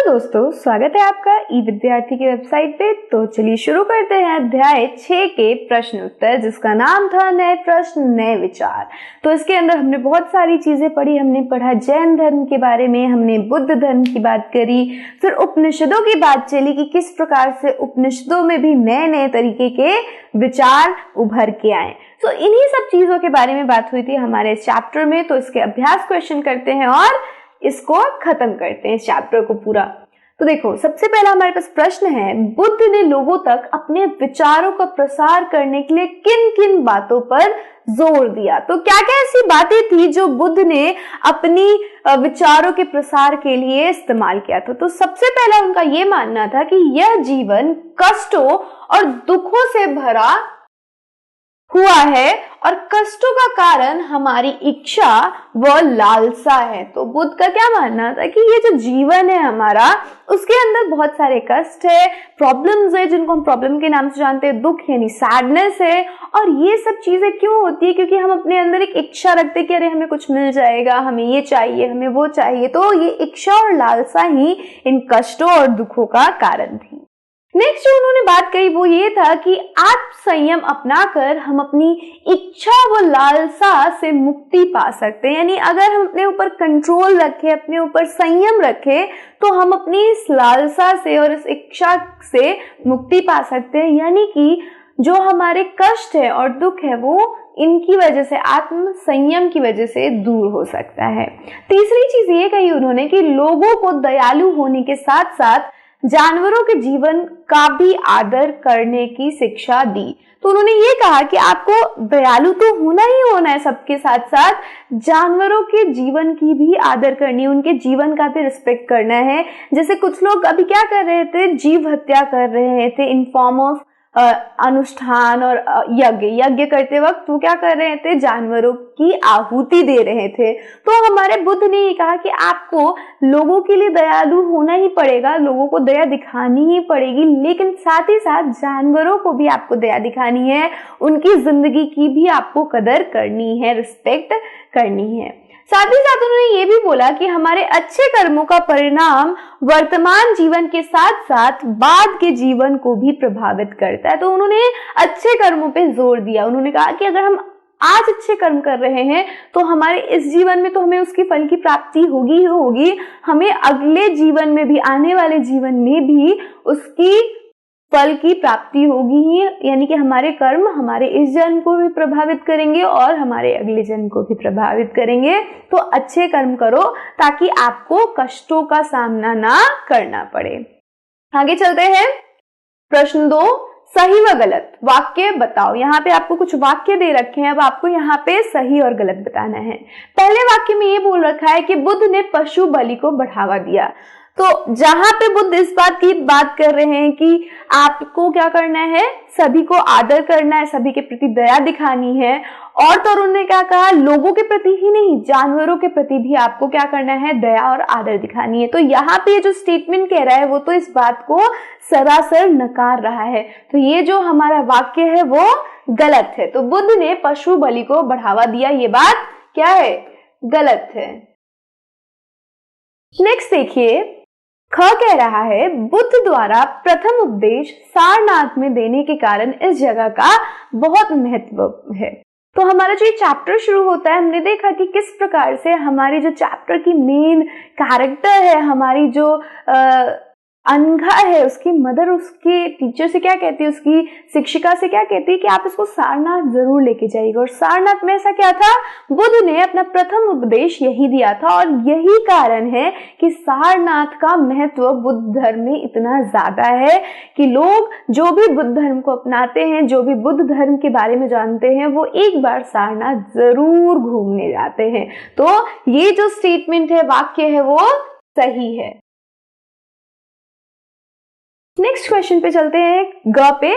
दोस्तों, स्वागत है आपका ई विद्यार्थी की वेबसाइट पे। तो चलिए शुरू करते हैं अध्याय 6 के प्रश्न उत्तर, जिसका नाम था नए प्रश्न नए विचार। तो इसके अंदर हमने बहुत सारी चीजें पढ़ी। हमने पढ़ा जैन धर्म के बारे में, हमने बुद्ध धर्म की बात करी, फिर उपनिषदों की बात चली कि किस प्रकार से उपनिषदों में भी नए नए तरीके के विचार उभर के आए। तो इन्हीं सब चीजों के बारे में बात हुई थी हमारे इस चैप्टर में। तो इसके अभ्यास क्वेश्चन करते हैं और इसको खत्म करते हैं इस चैप्टर को पूरा। तो देखो, सबसे पहला हमारे पास प्रश्न है, बुद्ध ने लोगों तक अपने विचारों का प्रसार करने के लिए किन किन बातों पर जोर दिया। तो क्या क्या ऐसी बातें थी जो बुद्ध ने अपनी विचारों के प्रसार के लिए इस्तेमाल किया था। तो सबसे पहला उनका ये मानना था कि यह जीवन कष्टों और दुखों से भरा हुआ है और कष्टों का कारण हमारी इच्छा व लालसा है। तो बुद्ध का क्या मानना था कि ये जो जीवन है हमारा, उसके अंदर बहुत सारे कष्ट है, प्रॉब्लम्स है, जिनको हम प्रॉब्लम के नाम से जानते हैं, दुख यानी सैडनेस है। और ये सब चीजें क्यों होती है? क्योंकि हम अपने अंदर एक इच्छा रखते हैं कि अरे हमें कुछ मिल जाएगा, हमें ये चाहिए, हमें वो चाहिए। तो ये इच्छा और लालसा ही इन कष्टों और दुखों का कारण थी। नेक्स्ट जो उन्होंने बात कही वो ये था कि आत्म संयम अपनाकर हम अपनी इच्छा व लालसा से मुक्ति पा सकते हैं। यानी अगर हम अपने ऊपर कंट्रोल रखें, अपने ऊपर संयम रखें, तो हम अपनी इस लालसा से और इस इच्छा से मुक्ति पा सकते हैं। यानी कि जो हमारे कष्ट है और दुख है वो इनकी वजह से, आत्म संयम की वजह से दूर हो सकता है। तीसरी चीज ये कही उन्होंने कि लोगों को दयालु होने के साथ साथ जानवरों के जीवन का भी आदर करने की शिक्षा दी। तो उन्होंने ये कहा कि आपको दयालु तो होना ही होना है, सबके साथ साथ जानवरों के जीवन की भी आदर करनी है, उनके जीवन का भी रिस्पेक्ट करना है। जैसे कुछ लोग अभी क्या कर रहे थे, जीव हत्या कर रहे थे इन फॉर्म ऑफ अनुष्ठान और यज्ञ करते वक्त वो क्या कर रहे थे, जानवरों की आहुति दे रहे थे। तो हमारे बुद्ध ने ये कहा कि आपको लोगों के लिए दयालु होना ही पड़ेगा, लोगों को दया दिखानी ही पड़ेगी, लेकिन साथ ही साथ जानवरों को भी आपको दया दिखानी है, उनकी जिंदगी की भी आपको कदर करनी है, रिस्पेक्ट करनी है। साथ ही साथ उन्होंने ये भी बोला कि हमारे अच्छे कर्मों का परिणाम वर्तमान जीवन के साथ साथ बाद के जीवन को भी प्रभावित करता है। तो उन्होंने अच्छे कर्मों पे जोर दिया। उन्होंने कहा कि अगर हम आज अच्छे कर्म कर रहे हैं तो हमारे इस जीवन में तो हमें उसकी फल की प्राप्ति होगी ही होगी, हमें अगले जीवन में भी, आने वाले जीवन में भी उसकी फल की प्राप्ति होगी ही। यानी कि हमारे कर्म हमारे इस जन्म को भी प्रभावित करेंगे और हमारे अगले जन्म को भी प्रभावित करेंगे। तो अच्छे कर्म करो ताकि आपको कष्टों का सामना ना करना पड़े। आगे चलते हैं। प्रश्न 2, सही व गलत वाक्य बताओ। यहाँ पे आपको कुछ वाक्य दे रखे हैं, अब आपको यहाँ पे सही और गलत बताना है। पहले वाक्य में ये बोल रखा है कि बुद्ध ने पशु बलि को बढ़ावा दिया। तो जहां पे बुद्ध इस बात की बात कर रहे हैं कि आपको क्या करना है, सभी को आदर करना है, सभी के प्रति दया दिखानी है। और तो उन्होंने क्या कहा, लोगों के प्रति ही नहीं, जानवरों के प्रति भी आपको क्या करना है, दया और आदर दिखानी है। तो यहाँ पे जो स्टेटमेंट कह रहा है वो तो इस बात को सरासर नकार रहा है। तो ये जो हमारा वाक्य है वो गलत है। तो बुद्ध ने पशु बलि को बढ़ावा दिया, ये बात क्या है, गलत है। नेक्स्ट देखिए, ख कह रहा है बुद्ध द्वारा प्रथम उपदेश सारनाथ में देने के कारण इस जगह का बहुत महत्व है। तो हमारा जो ये चैप्टर शुरू होता है, हमने देखा कि किस प्रकार से हमारी जो चैप्टर की मेन कैरेक्टर है, हमारी जो अनघा है, उसकी मदर उसके टीचर से क्या कहती है, उसकी शिक्षिका से क्या कहती है कि आप इसको सारनाथ जरूर लेके जाइएगा। और सारनाथ में ऐसा क्या था, बुद्ध ने अपना प्रथम उपदेश यही दिया था और यही कारण है कि सारनाथ का महत्व बुद्ध धर्म में इतना ज्यादा है कि लोग जो भी बुद्ध धर्म को अपनाते हैं, जो भी बुद्ध धर्म के बारे में जानते हैं, वो एक बार सारनाथ जरूर घूमने जाते हैं। तो ये जो स्टेटमेंट है, वाक्य है, वो सही है। नेक्स्ट क्वेश्चन पे चलते हैं, ग पे।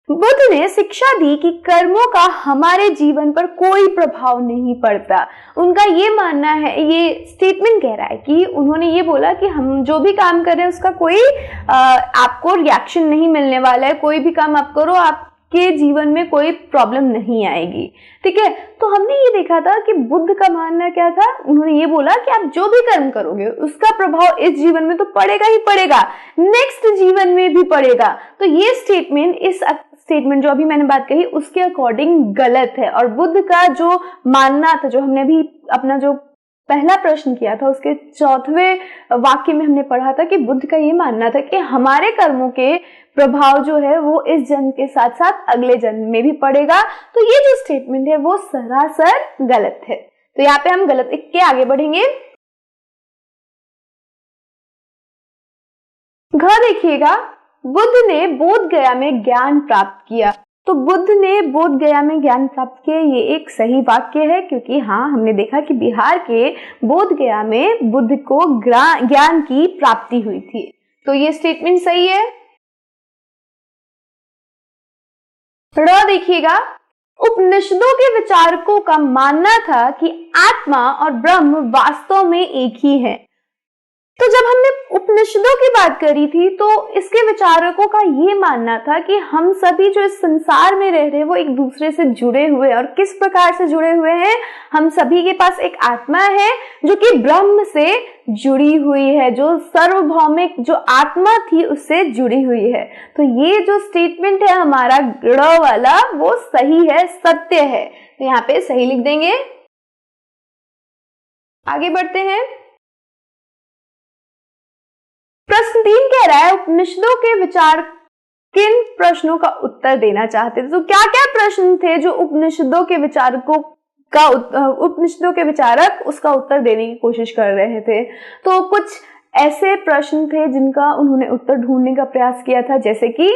बुद्ध ने शिक्षा दी कि कर्मों का हमारे जीवन पर कोई प्रभाव नहीं पड़ता। उनका ये मानना है, ये स्टेटमेंट कह रहा है कि उन्होंने ये बोला कि हम जो भी काम कर रहे हैं उसका कोई आपको रिएक्शन नहीं मिलने वाला है। कोई भी काम आप करो, आप के जीवन में कोई प्रॉब्लम नहीं आएगी। ठीक है, तो हमने ये देखा था कि बुद्ध का मानना क्या था। उन्होंने ये बोला कि आप जो भी कर्म करोगे उसका प्रभाव इस जीवन में तो पड़ेगा ही पड़ेगा, नेक्स्ट जीवन में भी पड़ेगा। तो ये स्टेटमेंट जो अभी मैंने बात कही उसके अकॉर्डिंग गलत है। और बुद्ध का जो मानना था, जो हमने अभी अपना जो पहला प्रश्न किया था उसके चौथवें वाक्य में हमने पढ़ा था कि बुद्ध का ये मानना था कि हमारे कर्मों के प्रभाव जो है वो इस जन्म के साथ साथ अगले जन्म में भी पड़ेगा। तो ये जो स्टेटमेंट है वो सरासर गलत है। तो यहाँ पे हम गलत लिख के आगे बढ़ेंगे। घ देखिएगा, बुद्ध ने बोध गया में ज्ञान प्राप्त किया। तो बुद्ध ने बोध गया में ज्ञान प्राप्त किया, ये एक सही वाक्य है, क्योंकि हाँ हमने देखा कि बिहार के बोध गया में बुद्ध को ज्ञान की प्राप्ति हुई थी। तो ये स्टेटमेंट सही है। र देखिएगा, उपनिषदों के विचारकों का मानना था कि आत्मा और ब्रह्म वास्तव में एक ही है। तो जब हमने उपनिषदों की बात करी थी तो इसके विचारकों का ये मानना था कि हम सभी जो इस संसार में रह रहे हैं वो एक दूसरे से जुड़े हुए हैं। और किस प्रकार से जुड़े हुए हैं? हम सभी के पास एक आत्मा है जो कि ब्रह्म से जुड़ी हुई है, जो सार्वभौमिक जो आत्मा थी उससे जुड़ी हुई है। तो ये जो स्टेटमेंट है हमारा ड़ वाला वो सही है, सत्य है। तो यहाँ पे सही लिख देंगे। आगे बढ़ते हैं। प्रश्न 3 कह रहा है, उपनिषदों के विचार किन प्रश्नों का उत्तर देना चाहते थे? तो क्या क्या प्रश्न थे जो उपनिषदों के विचारक उसका उत्तर देने की कोशिश कर रहे थे? तो कुछ ऐसे प्रश्न थे जिनका उन्होंने उत्तर ढूंढने का प्रयास किया था, जैसे कि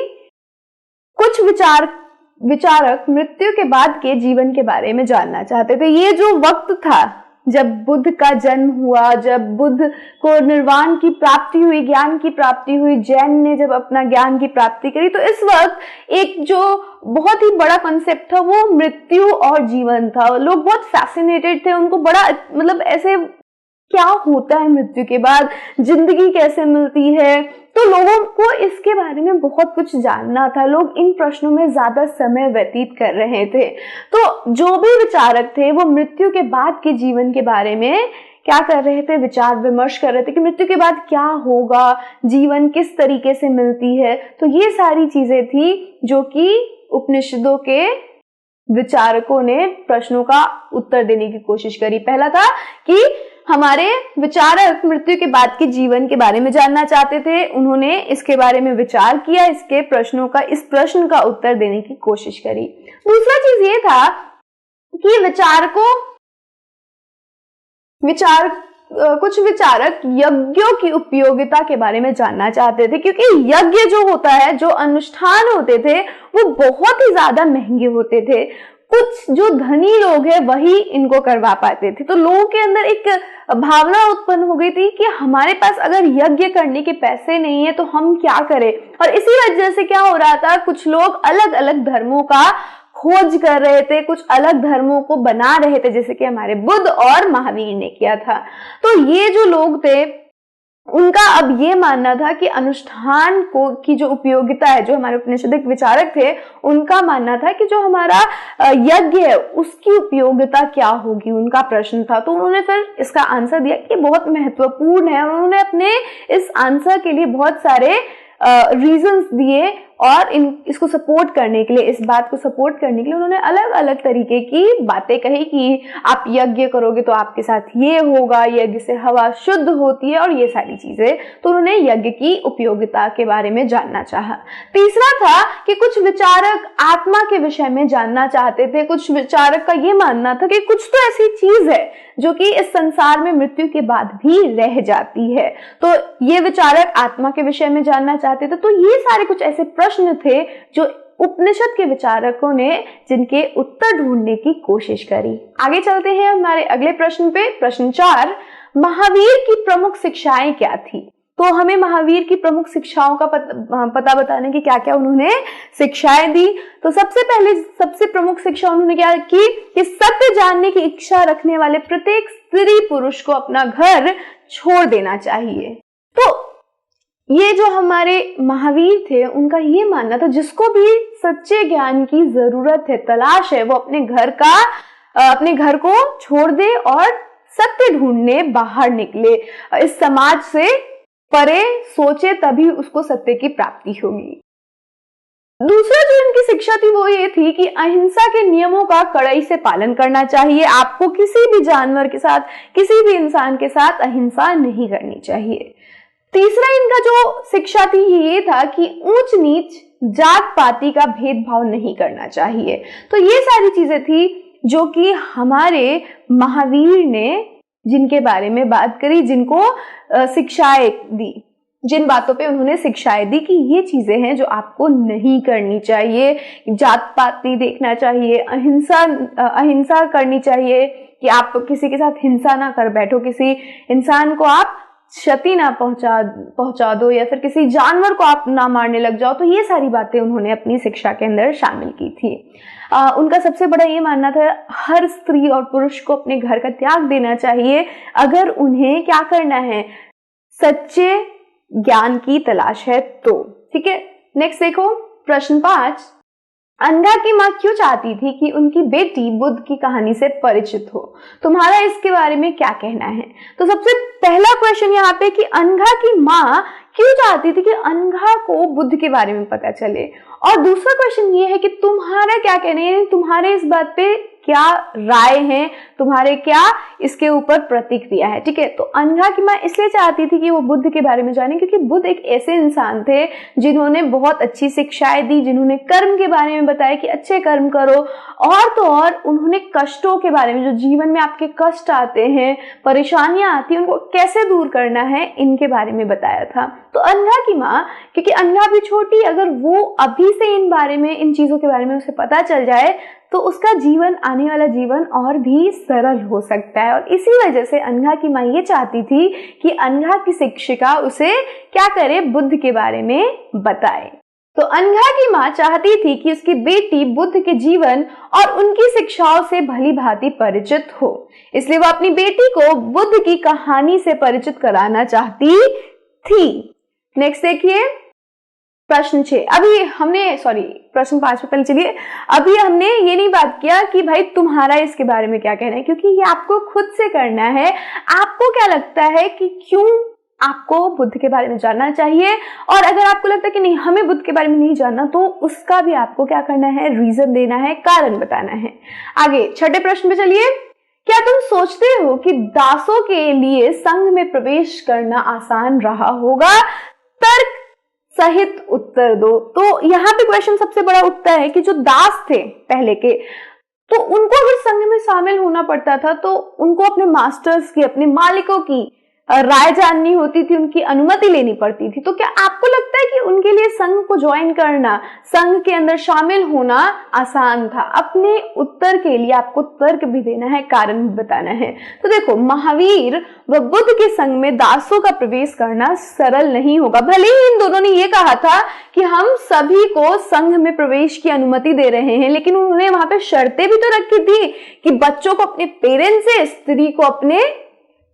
कुछ विचारक मृत्यु के बाद के जीवन के बारे में जानना चाहते थे। ये जो वक्त था जब बुद्ध का जन्म हुआ, जब बुद्ध को निर्वाण की प्राप्ति हुई, ज्ञान की प्राप्ति हुई, जैन ने जब अपना ज्ञान की प्राप्ति करी, तो इस वक्त एक जो बहुत ही बड़ा कॉन्सेप्ट था वो मृत्यु और जीवन था। लोग बहुत फैसिनेटेड थे, उनको बड़ा मतलब ऐसे क्या होता है मृत्यु के बाद, जिंदगी कैसे मिलती है, तो लोगों को इसके बारे में बहुत कुछ जानना था। लोग इन प्रश्नों में ज्यादा समय व्यतीत कर रहे थे। तो जो भी विचारक थे वो मृत्यु के बाद के जीवन के बारे में क्या कर रहे थे? विचार विमर्श कर रहे थे कि मृत्यु के बाद क्या होगा, जीवन किस तरीके से मिलती है। तो ये सारी चीजें थी जो कि उपनिषदों के विचारकों ने प्रश्नों का उत्तर देने की कोशिश करी। पहला था कि हमारे विचारक मृत्यु के बाद के जीवन के बारे में जानना चाहते थे, उन्होंने इसके बारे में विचार किया, इसके प्रश्नों का इस प्रश्न का उत्तर देने की कोशिश करी। दूसरा चीज ये था कि कुछ विचारक यज्ञों की उपयोगिता के बारे में जानना चाहते थे, क्योंकि यज्ञ जो होता है, जो अनुष्ठान होते थे वो बहुत ही ज्यादा महंगे होते थे। कुछ जो धनी लोग हैं वही इनको करवा पाते थे। तो लोगों के अंदर एक भावना उत्पन्न हो गई थी कि हमारे पास अगर यज्ञ करने के पैसे नहीं है तो हम क्या करें। और इसी वजह से क्या हो रहा था, कुछ लोग अलग अलग धर्मों का खोज कर रहे थे, कुछ अलग धर्मों को बना रहे थे, जैसे कि हमारे बुद्ध और महावीर ने किया था। तो ये जो लोग थे उनका अब ये मानना था कि अनुष्ठान की जो उपयोगिता है, जो हमारे उपनिषदिक विचारक थे उनका मानना था कि जो हमारा यज्ञ है उसकी उपयोगिता क्या होगी, उनका प्रश्न था। तो उन्होंने फिर इसका आंसर दिया कि बहुत महत्वपूर्ण है। उन्होंने अपने इस आंसर के लिए बहुत सारे रीजंस दिए और इसको सपोर्ट करने के लिए, इस बात को सपोर्ट करने के लिए उन्होंने अलग अलग तरीके की बातें कही कि आप यज्ञ करोगे तो आपके साथ ये होगा, यज्ञ से हवा शुद्ध होती है और ये सारी चीजें। तो उन्होंने यज्ञ की उपयोगिता के बारे में जानना चाहा। तीसरा था कि कुछ विचारक आत्मा के विषय में जानना चाहते थे। कुछ विचारक का ये मानना था कि कुछ तो ऐसी चीज है जो कि इस संसार में मृत्यु के बाद भी रह जाती है। तो ये विचारक आत्मा के विषय में जानना चाहते थे। तो ये सारे कुछ ऐसे प्रश्न थे जो उपनिषद के विचारकों ने जिनके उत्तर ढूंढने की कोशिश करी। आगे चलते हैं हमारे अगले प्रश्न पे। प्रश्न 4, महावीर की प्रमुख शिक्षाएं क्या थी? तो हमें महावीर की प्रमुख शिक्षाओं का पता बताने की क्या क्या उन्होंने शिक्षाएं दी। तो सबसे प्रमुख शिक्षा उन्होंने क्या की कि सत्य जानने की इच्छा रखने वाले प्रत्येक स्त्री पुरुष को अपना घर छोड़ देना चाहिए। तो ये जो हमारे महावीर थे उनका ये मानना था जिसको भी सच्चे ज्ञान की जरूरत है, तलाश है, वो अपने घर को छोड़ दे और सत्य ढूंढने बाहर निकले, इस समाज से परे सोचे, तभी उसको सत्य की प्राप्ति होगी। दूसरा जो इनकी शिक्षा थी वो ये थी कि अहिंसा के नियमों का कड़ाई से पालन करना चाहिए। आपको किसी भी जानवर के साथ, किसी भी इंसान के साथ अहिंसा नहीं करनी चाहिए। तीसरा इनका जो शिक्षा थी ये था कि ऊंच नीच, जात पाती का भेदभाव नहीं करना चाहिए। तो ये सारी चीजें थी जो कि हमारे महावीर ने जिनके बारे में बात करी, जिनको शिक्षाएं दी, जिन बातों पे उन्होंने शिक्षाएं दी कि ये चीजें हैं जो आपको नहीं करनी चाहिए। जात पात नहीं देखना चाहिए, अहिंसा करनी चाहिए कि आप किसी के साथ हिंसा ना कर बैठो, किसी इंसान को आप क्षति ना पहुंचा दो, या फिर किसी जानवर को आप ना मारने लग जाओ। तो ये सारी बातें उन्होंने अपनी शिक्षा के अंदर शामिल की थी। उनका सबसे बड़ा ये मानना था हर स्त्री और पुरुष को अपने घर का त्याग देना चाहिए अगर उन्हें क्या करना है, सच्चे ज्ञान की तलाश है तो। ठीक है, नेक्स्ट देखो प्रश्न 5। अनघा की माँ क्यों चाहती थी कि उनकी बेटी बुद्ध की कहानी से परिचित हो? तुम्हारा इसके बारे में क्या कहना है? तो सबसे पहला क्वेश्चन यहाँ पे कि अनघा की माँ क्यों चाहती थी कि अनघा को बुद्ध के बारे में पता चले, और दूसरा क्वेश्चन ये है कि तुम्हारा क्या कहना है, तुम्हारे इस बात पे क्या राय है, तुम्हारे क्या इसके ऊपर प्रतिक्रिया है। ठीक है, तो अनघा की माँ इसलिए चाहती थी कि वो बुद्ध के बारे में जाने क्योंकि बुद्ध एक ऐसे इंसान थे जिन्होंने बहुत अच्छी शिक्षाएं दी, जिन्होंने कर्म के बारे में बताया कि अच्छे कर्म करो, और तो और उन्होंने कष्टों के बारे में, जो जीवन में आपके कष्ट आते हैं, परेशानियां आती हैं, उनको कैसे दूर करना है, इनके बारे में बताया था। तो अनघा की माँ, क्योंकि अनघा भी छोटी, अगर वो अभी से इन चीजों के बारे में उसे पता चल जाए तो उसका जीवन, आने वाला जीवन और भी सरल हो सकता है। और इसी वजह से अनघा की माँ ये चाहती थी कि अनघा की शिक्षिका उसे क्या करे, बुद्ध के बारे में बताए। तो अनघा की माँ चाहती थी कि उसकी बेटी बुद्ध के जीवन और उनकी शिक्षाओं से भली भांति परिचित हो, इसलिए वो अपनी बेटी को बुद्ध की कहानी से परिचित कराना चाहती थी। नेक्स्ट देखिए प्रश्न 6। प्रश्न 5 पे पहले चलिए। अभी हमने ये नहीं बात किया कि भाई तुम्हारा इसके बारे में क्या कहना है, क्योंकि ये आपको खुद से करना है। आपको क्या लगता है कि क्यों आपको बुद्ध के बारे में जानना चाहिए, और अगर आपको लगता है कि नहीं हमें बुद्ध के बारे में नहीं जानना, तो उसका भी आपको क्या करना है, रीजन देना है, कारण बताना है। आगे छठे प्रश्न पे चलिए। क्या तुम सोचते हो कि दासों के लिए संघ में प्रवेश करना आसान रहा होगा? तर्क सहित उत्तर दो। तो यहाँ पे क्वेश्चन सबसे बड़ा उठता है कि जो दास थे पहले के, तो उनको अगर संघ में शामिल होना पड़ता था तो उनको अपने मास्टर्स की, अपने मालिकों की राय जाननी होती थी, उनकी अनुमति लेनी पड़ती थी। तो क्या आपको लगता है कि उनके लिए संघ को ज्वाइन करना, संघ के अंदर शामिल होना आसान था? अपने उत्तर के लिए आपको तर्क भी देना है, कारण भी बताना है। तो देखो, महावीर व बुद्ध के संघ में दासों का प्रवेश करना सरल नहीं होगा। भले ही इन दोनों ने ये कहा था कि हम सभी को संघ में प्रवेश की अनुमति दे रहे हैं, लेकिन उन्होंने वहां पे शर्तें भी तो रखी थी कि बच्चों को अपने पेरेंट्स से, स्त्री को अपने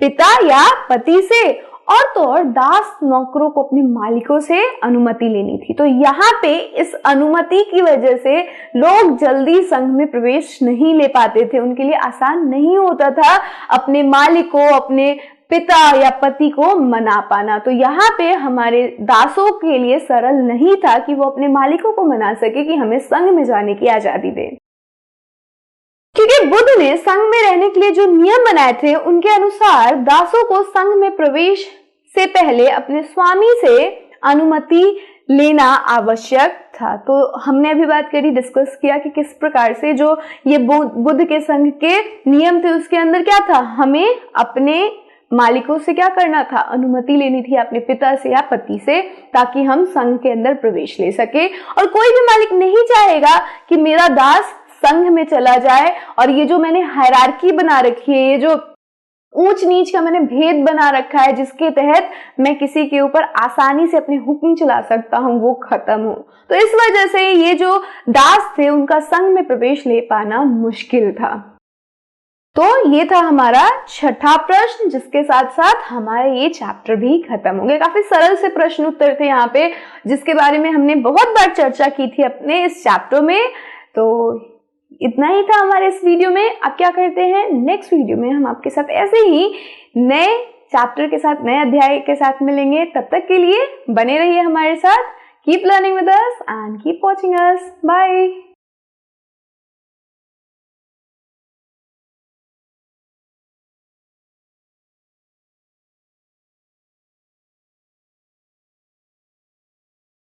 पिता या पति से, और तो और दास नौकरों को अपने मालिकों से अनुमति लेनी थी। तो यहाँ पे इस अनुमति की वजह से लोग जल्दी संघ में प्रवेश नहीं ले पाते थे, उनके लिए आसान नहीं होता था अपने मालिक को, अपने पिता या पति को मना पाना। तो यहाँ पे हमारे दासों के लिए सरल नहीं था कि वो अपने मालिकों को मना सके कि हमें संघ में जाने की आजादी दे, क्योंकि बुद्ध ने संघ में रहने के लिए जो नियम बनाए थे उनके अनुसार दासों को संघ में प्रवेश से पहले अपने स्वामी से अनुमति लेना आवश्यक था। तो हमने अभी बात करी, डिस्कस किया कि किस प्रकार से जो ये बुद्ध के संघ के नियम थे उसके अंदर क्या था, हमें अपने मालिकों से क्या करना था, अनुमति लेनी थी, अपने पिता से या पति से, ताकि हम संघ के अंदर प्रवेश ले सके। और कोई भी मालिक नहीं चाहेगा कि मेरा दास संघ में चला जाए, और ये जो मैंने हायरार्की बना रखी है, ये जो ऊंच नीच का मैंने भेद बना रखा है जिसके तहत मैं किसी के ऊपर आसानी से अपने हुक्म चला सकता हूं, वो खत्म हो। तो इस वजह से ये जो दास थे उनका संघ में प्रवेश ले पाना मुश्किल था। तो ये था हमारा छठा प्रश्न, जिसके साथ साथ हमारा ये चैप्टर भी खत्म हो गया। काफी सरल से प्रश्न उत्तर थे यहाँ पे, जिसके बारे में हमने बहुत बार चर्चा की थी अपने इस चैप्टर में। तो इतना ही था हमारे इस वीडियो में। अब क्या करते हैं, नेक्स्ट वीडियो में हम आपके साथ ऐसे ही नए चैप्टर के साथ, नए अध्याय के साथ मिलेंगे। तब तक के लिए बने रहिए हमारे साथ। Keep learning with us and keep watching us. Bye.